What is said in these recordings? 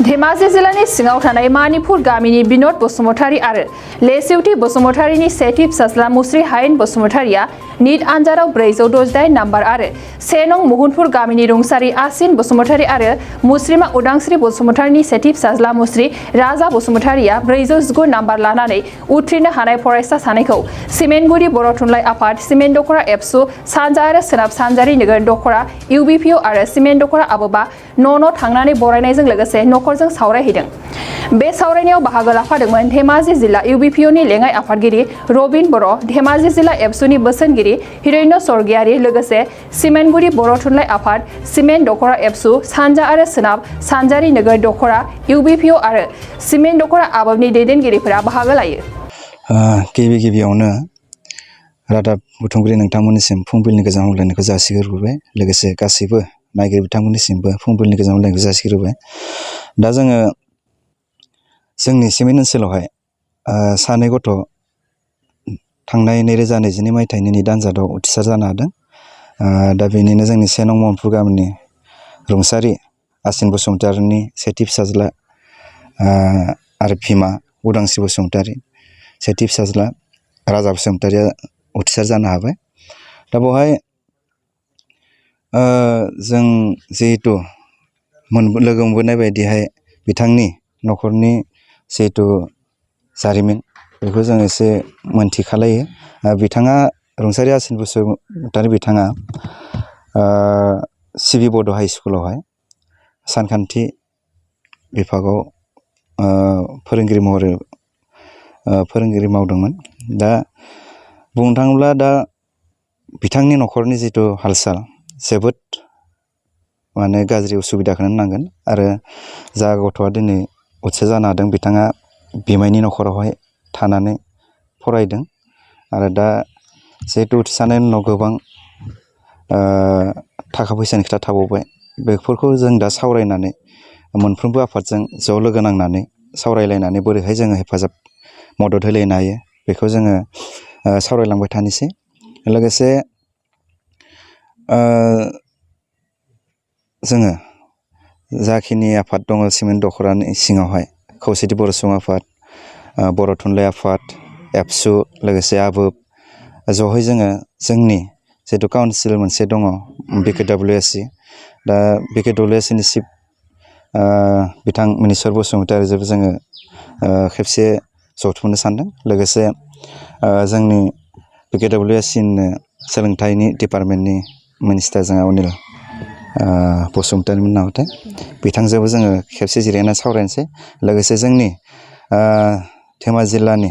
धेमाजि जिल्लानि सिङाव थानाय मानिपुर गामिनि बिनोद बसुमतारी आरो लेसिउथि बसुमतारीनि सेथि फिसाज्ला मुस्रि हायेन बसुमतारीया नीट आनजादाव 468 नाम्बार आरो 1 नं महनपुर गामिनि रुंसारि आसिन बसुमतारी आरो मुस्रिमा उदांस्रि बसुमतारीनि सेथि फिसाज्ला मुस्रि राजा बसुमतारीया 419 नाम्बार लानानै उथ्रिनो हानाय फरायसा सानैखौ सिमेन्टगुरि बर' थुनलाइ आफाद सिमेन्ट दख'रा एबसु सानजा आरो सोनाब सानजारि नोगोर दख'रा इउबिपिअ आरो सिमेन्ट दख'रा आबोबा न' थांनानै बरायनायजों लोगोसे नखरजों सावरायहैदों। बे सावरायनायाव बाहागो लाफादोंमोन धेमाजि जिल्ला इउबिपिअनि लेङाइ आफादगिरि रबिन बर', धेमाजि जिल्ला एबसुनि बोसोनगिरि हिरण्य स्वर्गियारि, लोगोसे सिमेन्टगुरि बर' थुनलाइ आफाद सिमेन्ट दख'रा एबसु सानजा आरो सोनाब सानजारि नोगोर दख'रा इउबिपिअ आरो सिमेन्ट दख'रा आबोबनि दैदेनगिरिफोरा बाहागो लायो। गिबियावनो रादाब बुथुमगिरि नोंथांमोननिसिम फुंबिलिनि गोजोन हामलायनायखौ जासिग्रोबाय, लोगोसे गासैबो नायगिरि बिथांमोननिसिमबो फुंबिलिनि गोजोन हामलायनायखौ जासिग्रोबाय। दा जोङो जोंनि सिमेन्ट ओनसोलावहाय सानै गथ' थांनाय 2022 मायथाइनि नीट आनजादाव उथ्रिसार जानो हादों। दा बेनिनो जोंनि 1 नं महनपुर गामिनि रुंसारि आसिन बसुमतारीनि सेथि फिसाज्ला आरो बिमा उदांस्रि बसुमतारी, सेथि फिसाज्ला राजा बसुमतारीया उथ्रिसार जानो हाबाय। दा बेवहाय जों जिहेतु लोगो मोनबोनाय बायदिहाय बिथांनि नखरनि जिहेतु जारिमिन बेखौ जों एसे मोनथिखालायो। बिथाङा रुंसारि आसिन बसुमतारी बिथाङा सिबि बड' हाइ स्कुलावहाय सानखान्थि बिभागाव फोरोंगिरि महरै फोरोंगिरि मावदोंमोन। दा बुंनो थाङोब्ला दा बिथांनि नखरनि जिथु हाल-साल जोबोद माने गाज्रि उसुबिदाखौनो होननांगोन। आरो जा गथ'आ दिनै उथ्रिसार जानो हादों बिथाङा बिमायनि नखरावहाय थानानै फरायदों। आरो दा जिहेतु उथ्रिसारनायनि उनाव गोबां थाखा फैसानि खोथा थाबावबाय, बेफोरखौ जों दा सावरायनानै मोनफ्रोमबो आफादजों ज' लोगो नांनानै सावरायलायनानै बोरैहाय जोङो हेफाजाब मदद होलायनो हायो बेखौ जोङो सावरायलांबाय थानोसै। लोगोसे जोङो जाखिनि आफाद दङ सिमेन्ट दख'रानि सिङावहाय खौसेथि बर' सुबुं आफाद, बर' थुनलाइ आफाद, एबसु, लोगोसे आबोब, ज'है जोङो जोंनि जिहेतु काउन्सिल मोनसे दङ बिकेडब्लिउएसि, दा बिकेडब्लिउएसिनि चिफ बिथां मिनिस्वर बसुमतारीजों जोङो खेबसे जथुमनो सानदों। लोगोसे जोंनि बिकेडब्लिउएसिनिनो सोलोंथाइनि डिपार्टमेन्टनि मिनिस्टार जोंहा अनिल बसुमतारीमोन नामाथाय, बिथांजोंबो जोङो खेबसे जिरायना सावरायनोसै। लोगोसे जोंनि धेमाजि जिल्लानि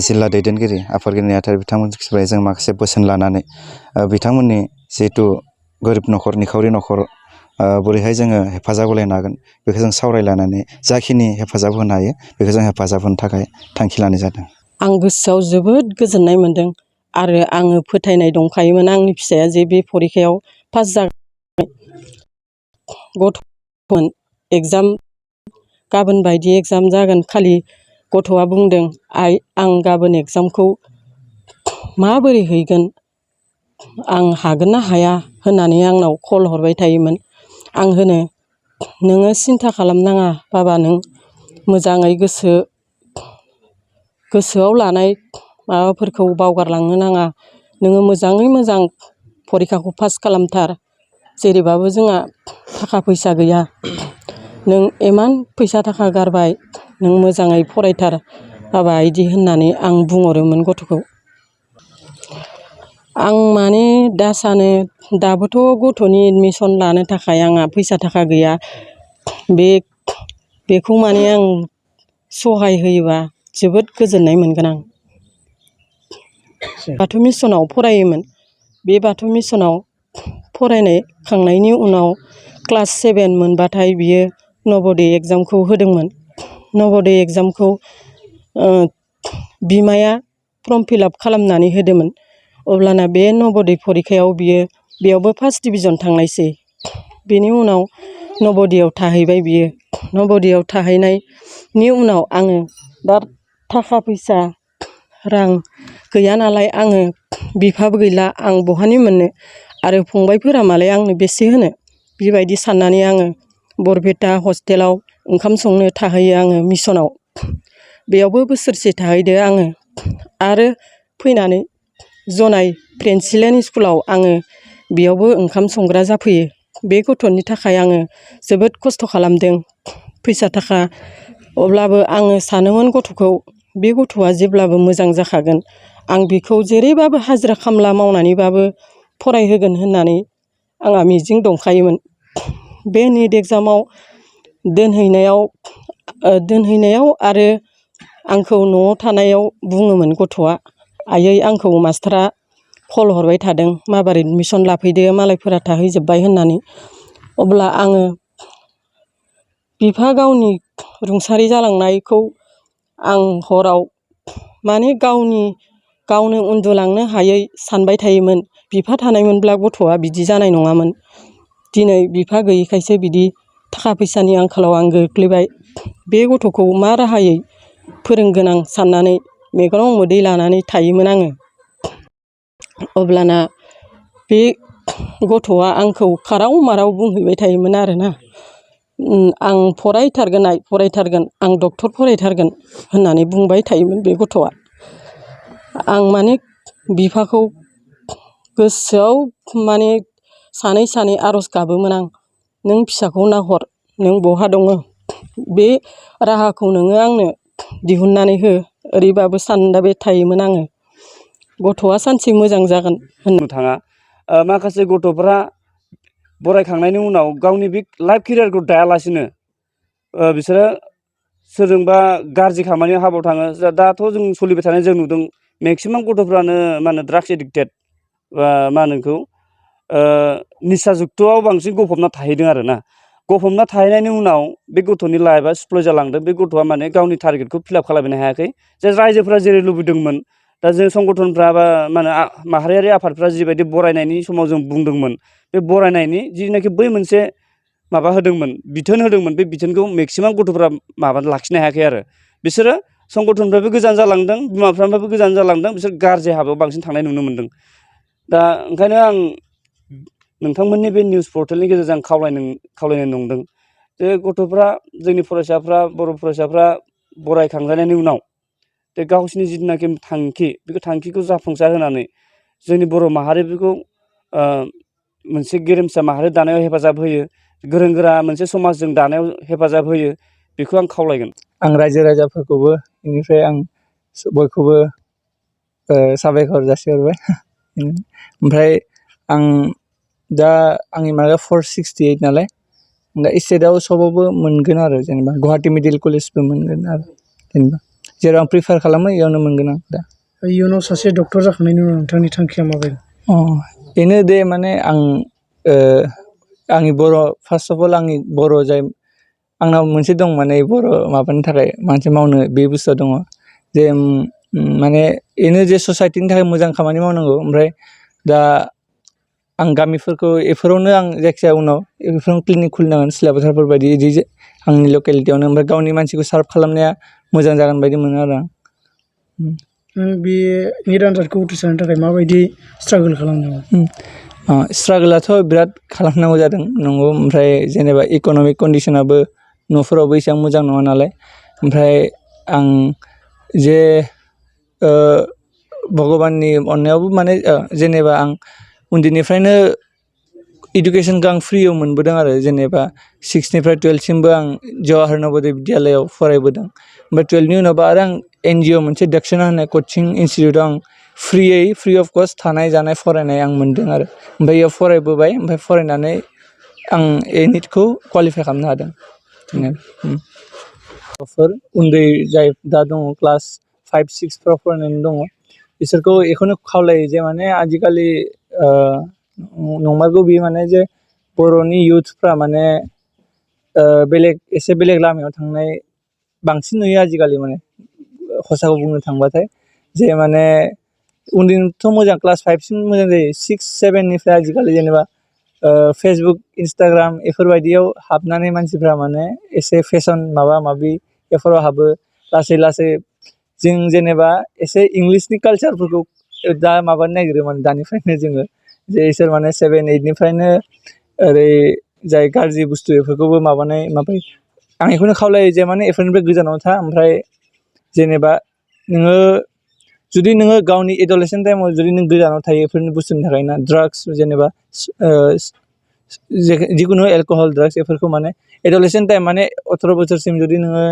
जिल्ला दैदेनगिरि आफादगिरि नेहाथारि बिथांमोननिफ्राय जों माखासे बोसोन लानानै बिथांमोननि जिहेतु गोरिब नखर निखावरि नखर बोरैहाय जोङो हेफाजाब होलायनो हागोन बेखौ जों सावरायलायनानै जाखिनि हेफाजाब होनो हायो बेखौ जों हेफाजाब होनो थाखाय थांखि लानाय जादों। आं गोसोआव जोबोद गोजोननाय मोन्दों आरो आङो फोथायनाय दंखायोमोन आंनि फिसाया जे बे फरिखायाव पास जागोन। गथ'मोन एग्जाम गाबोन बायदि एग्जाम जागोन खालि गथ'आ बुंदों, आइ आं गाबोन एग्जामखौ माबोरै हैगोन, आं हागोन ना हाया होननानै आंनाव कल हरबाय थायोमोन। आं होनो, नोङो सिन्था खालामनाङा बाबा, नों मोजाङै गोसोआव लानाय माबाफोरखौ बावगारलांनो नाङा, नोङो मोजाङै मोजां फरिखाखौ पास खालामथार, जेरैबाबो जोंहा थाखा फैसा गैया, नों इमान फैसा थाखा गारबाय, नों मोजाङै फरायथार बाबा इदि होननानै आं बुंहरोमोन गथ'खौ। आं माने दा सानो दाबोथ' गथ'नि एडमिसन लानो थाखाय आंहा फैसा थाखा गैया, बेखौ माने आं सहाय होयोबा जोबोद गोजोननाय मोनगोन। आं बाथौ मिसनाव फरायोमोन। बे बाथौ मिसनाव फरायखांनायनि उनाव क्लास 7 मोनबाथाय बियो नवोदय एग्जामखौ होदोंमोन। नवोदय एग्जामखौ बिमाया फर्म फिलआप खालामनानै होदोंमोन। अब्लाना बे नवोदय फरिखायाव बेयावबो फार्स्ट डिभिजन थांनायसै। बेनि उनाव नवोदयआव थाहैबाय बियो। नवोदयआव थाहैनायनि उनाव आङो दा थाखा फैसा रां गैया नालाय, आङो बिफाबो गैला, आं बहानि मोननो आरो फंबायफोरा मालाय आंनो बेसे होनो, बेबायदि साननानै आङो बरपेटा हस्टेलाव ओंखाम संनो थाहैयो आङो मिसनाव। बेयावबो बोसोरसे थाहैदो आङो आरो फैनानै जनाय फ्रेन्सिलेन स्कुलाव आङो बेयावबो ओंखाम संग्रा जाफैयो। बे गथ'नि थाखाय आङो जोबोद खस्थ' खालामदों फैसा थाखा, अब्लाबो आङो सानोमोन गथ'खौ बे गथ'आ जेब्लाबो मोजां जाखागोन, आं बेखौ जेरैबाबो हाजिरा खामला मावनानैबाबो फरायहोगोन होननानै आंहा मिजिं दंखायोमोन। बे निट एग्जामाव दोनहैनायाव आरो आंखौ न'आव थानायाव बुङोमोन गथ'आ, आयै आंखौ मास्टारा कल हरबाय थादों माबोरै एडमिसन लाफैदो मालायफोरा थाहैजोब्बाय होननानै। अब्ला आङो बिफा गावनि रुंसारि जालांनायखौ आं हराव माने गावनो उन्दुलांनो हायै सानबाय थायोमोन। बिफा थानायमोनब्ला गथ'आ बिदि जानाय नङामोन। दिनै बिफा गैयिखायसो बिदि थाखा फैसानि आंखालाव आं गोग्लैबाय। बे गथ'खौ मा राहायै फोरोंगोन आं साननानै मेगनाव मोदै लानानै थायोमोन आङो। अब्लाना बे गथ'आ आंखौ खाराव माराव बुंहैबाय थायोमोन आरोना, आं फरायथारगोन, आं डक्टर फरायथारगोन होननानै बुंबाय थायोमोन बे गथ'आ। आं माने बिफाखौ गोसोआव माने सानै सानै आर'ज गाबोमोन आं, नों फिसाखौ नाहर, नों बहा दङ, बे राहाखौ नोङो आंनो दिहुननानै हो, ओरैबाबो सानबाय थायोमोन आङो गथ'आ सानसे मोजां जागोन होननो थाङा। माखासे गथ'फ्रा फरायखांनायनि उनाव गावनि बे लाइफ केरियारखौ दायालासिनो बिसोरो सोरजोंबा गाज्रि खामानियाव हाबायाव थाङो। दाथ' जों सोलिबाय थानाय जों नुदों मेक्सिमाम गथ'फ्रानो मा होनो ड्राग्स एडिक्टेड, मा होनो बेखौ निसा जुक्तआव बांसिन गफबना थाहैदों आरोना। गफबना थाहैनायनि उनाव बे गथ'नि लाइफआ स्पइल जालांदों। बे गथ'आ माने गावनि टारगेटखौ फिलाप खालामनो हायाखै। जे रायजोफ्रा जेरै लुबैदोंमोन, दा जों संगठनफ्रा बा मा होनो माहारियारि आफादफ्रा जिबायदि बरायनायनि समाव जों बुंदोंमोन, बे बरायनायनि जिनाखि बै मोनसे माबा होदोंमोन, बिथोन होदोंमोन, बे बिथोनखौ मेक्सिमाम गथ'फ्रा लाखिनो हायाखै आरो। बिसोरो संगठननिफ्रायबो गोजान जालांदों, बिमा बिफानिफ्रायबो गोजान जालांदों, बिसोर गाज्रि हाबायाव बांसिन थांनाय नुनो मोन्दों। दा ओंखायनो आं नोंथांमोननि बे निउस पर्टेलनि गेजेरजों खावलायनो नंदों जे गथ'फ्रा, जोंनि फरायसाफ्रा, बर' फरायसाफ्रा बरायखांजानायनि उनाव बे गावसिनि जिथुनाखि थांखि, बे थांखिखौ जाफुंसार होनानै जोंनि बर' माहारिफोरखौ मोनसे गेरेमसा माहारि दानायाव हेफाजाब होयो, गोरों गोरा मोनसे समाजजों दानायाव हेफाजाब होयो, बेखौ आं खावलायगोन। आं रायजो राजाफोरखौबो बेनिफ्राय आं बयखौबो साबायखर जासिहरबाय। ओमफ्राय आं दा आंनि मार्कआ 468 नालाय, दा स्टेटआव सबावबो मोनगोन आरो, जेनेबा गुवाहाटि मेडिकेल कलेजबो मोनगोन आरो, जेनेबा जेराव आं प्रिफार खालामो इयावनो मोनगोन आं दा। इयुनाव सासे डक्टर जाखांनायनि उनाव नोंथांनि थांखिया माबायदि? बेनो दे, माने आंनि बर', फार्स्ट अफ अल आंनि बर' जाय आंनाव मोनसे दं, माने बर' माबानि थाखाय मोनसे मावनो बे बुस्थुआ दङ जे माने बेनो जे ससाइटिनि थाखाय मोजां खामानि मावनांगौ। ओमफ्राय दा आं गामिफोरखौ बेफोरावनो आं जायखिजाया उनाव बेफोरावनो क्लिनिक खुलिनांगोन, सिला बोथारफोर बायदि बिदि आंनि लकेलिटियावनो। ओमफ्राय गावनि मानसिखौ सार्भ खालामनाया मोजां जागोन बायदि मोनो आरो आं। बे निट आनजादखौ उथ्रिसारनो थाखाय माबायदि स्ट्रागोल खालामदोंमोन? स्ट्रागोलाथ' बिराद खालामनांगौ जादों, नंगौ। ओमफ्राय जेनेबा इक'नमिक कन्डिसनाबो न'फोरावबो एसेबां मोजां नङा नालाय। ओमफ्राय आं जे भगबाननि अननायावबो माने जेनेबा आं उन्दैनिफ्रायनो इडुकेसनखौ आं फ्रियाव मोनबोदों आरो, जेनेबा 6निफ्राय 12सिमबो आं जवाहर नवोदय बिद्यालयआव फरायबोदों। ओमफ्राय 12नि उनावबो आरो आं NGO मोनसे दक्षिणा होननाय कचिं इनस्टिटिउटआव आं फ्रि अफ कस्ट थानाय जानाय फरायनाय आं मोनदों आरो। ओमफ्राय बेयाव फरायबोबाय, ओमफ्राय फरायनानै आं निटखौ क्वालिफाइ खालामनो हादों। उन्दै जाय दा दङ क्लास 5, 6फ्राव फरायनानै दङ, बिसोरखौ बेखौनो खावलायो जे माने आजिखालि नंमारगौ बियो, माने जे बर'नि इयुथफ्रा माने एसे बेलेग लामायाव थांनाय बांसिन नुयो आजिखालि। माने खसाखौ बुंनो थांबाथाय जे माने उन्दैनिथ' मोजां, क्लास 5सिम मोजां जायो, 6, 7निफ्राय आजिखालि जेनेबा फेसबुक, इन्सटाग्राम बेफोरबायदियाव हाबनानै मानसिफ्रा माने एसे फेसन माबा माबि बेफोराव हाबो। लासै लासै जों जेनेबा एसे इंलिसनि कालचारफोरखौ दा माबानो नागिरो, माने दानिफ्रायनो जोङो जे इसोर माने 7, 8निफ्रायनो ओरै जाय गाज्रि बुस्थु बेफोरखौबो माबायो आं बेखौनो खावलायो जे माने बेफोरनिफ्राय गोजानाव था ओमफ्राय जेनेबा नोङो जुदि नोङो गावनि एडलेसेन्ट टाइमाव जुदि नों गोजानाव थायो बेफोरनि बुस्थुनि थाखाय ना ड्राग्स जेनेबा जिखुनु एलकहल ड्राग्स बेफोरखौ माने एडलेसेन्ट टाइम माने 18 बोसोरसिम जुदि नोङो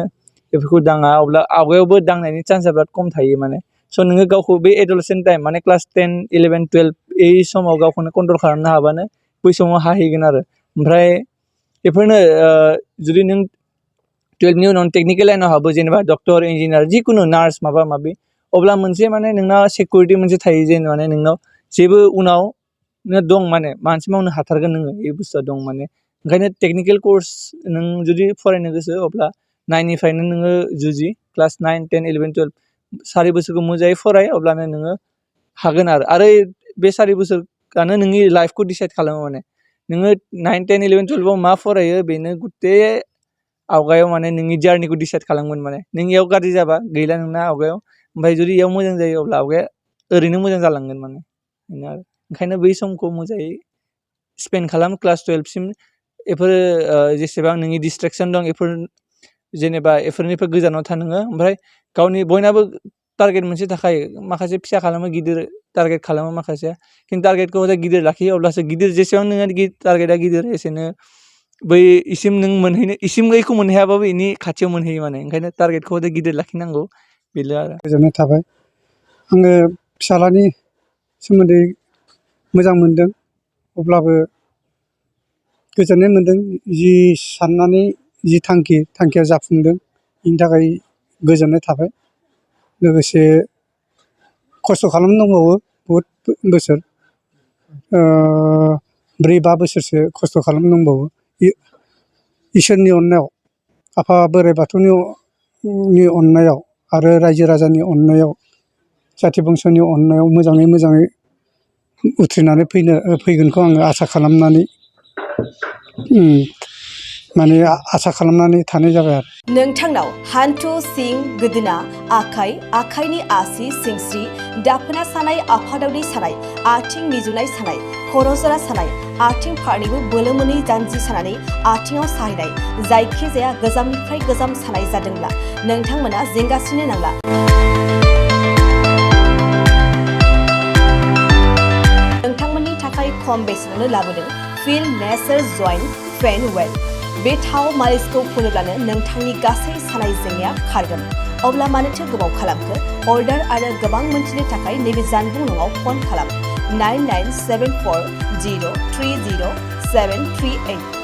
बेफोरखौ दाङा अब्ला आवगायावबो दांनायनि चान्सआ बिराद खम थायो माने स' नोङो गावखौ बे एडलेसेन्ट टाइम माने क्लास 10, 11, 12 बे समाव गावखौनो कन्ट्रल खालामनो हाबानो बै समाव हाहैगोन आरो ओमफ्राय बेफोरनो जुदि नों 12नि उनाव टेक्निकेल लाइनाव हाबो जेनेबा डक्टर इन्जिनियार जिखुनु नार्स माबा माबि अब्ला मोनसे माने नोंनाव सिकिउरिटि मोनसे थायो जे माने नोंनाव जेबो उनाव दं माने मानसि मावनो हाथारगोन नोङो बे बुस्थुआ दं माने ओंखायनो टेक्निकेल कर्स नों जुदि फरायनो गोसो अब्ला 9निफ्रायनो नोङो जुजि क्लास 9, 10, 11, 12 4 बोसोरखौ मोजाङै फराय अब्लानो नोङो हागोन आरो बे 4 बोसोरानो नोंनि लाइफखौ डिसाइड खालामो माने नोङो 9, 10, 11, 12आव मा फरायो बेनो गुथे आवगायाव माने नोंनि जार्निखौ डिसाइड खालामगोन माने नों इयाव गाज्रि जाबा गैला नोंना आवगायाव ओमफ्राय जुदि इयाव मोजां जायो अब्ला आवगाया ओरैनो मोजां जालांगोन माने बेनो आरो ओंखायनो बै समखौ मोजाङै स्पेन्ड खालाम क्लास 12सिम बेफोरो जेसेबां नोंनि डिस्ट्रेक्सन दं बेफोर जेनेबा बेफोरनिफ्राय गोजानाव था नोङो ओमफ्राय गावनि बयनाबो टारगेट मोनसे थाखायो माखासे फिसा खालामो गिदिर टारगेट खालामो माखासेया खिन्थु टारगेटखौ गिदिर लाखियो अब्लासो गिदिर जेसेबां नोङो टारगेटआ गिदिर एसेनो बै इसिम नों मोनहैनो इसिम गैखौ मोनहैयाबाबो इनि खाथियाव मोनहैयो माने ओंखायनो टारगेटखौ गिदिर लाखिनांगौ बेनो आरो गोजोननाय थाबाय आङो फिसालानि सोमोन्दै मोजां मोनदों अब्लाबो गोजोननाय मोनदों जि साननानै जि थांखिया जाफुंदों बेनि थाखाय गोजोननाय थाबाय लोगोसे खस्थ' खालामनांबावो बहुद बोसोर 4-5 बोसोरसो खस्थ' खालामनांबावो इसोरनि अननायाव आफा बोराइ बाथौनि अननायाव आरो रायजो राजानि अननायाव जाथि बंस'नि अननायाव मोजाङै उथ्रिनानै फैगोनखौ आङो आसा खालामनानै माने आसा खालामनानै थानाय जाबाय आरो नोंथांनाव हान्थु सिं गोदोना आखाइनि आसि सिंस्रि दाफोना सानाय आफादावनि सानाय आथिं मिजुनाय सानाय खर' जरा सानाय आथिं फारनैबो बोलो मोनै जानजि सानानै आथिङाव साहैनाय जायखिजाया गोजामनिफ्राय गोजाम सानाय जादोंब्ला नोंथांमोना जिंगासिनो नांला नोंथांमोननि थाखाय खम बेसेनावनो लाबोदों फिल नेचार जइन्ट पेन वेल बे थाव मालिसखौ फुनोब्लानो नोंथांनि गासै सानाय जेंनाया खारगोन अब्ला मानोथो गोबाव खालामखो अर्डार आरो गोबां मोनथिनो थाखाय नैबे जानबुं नङाव फन खालाम 9974030738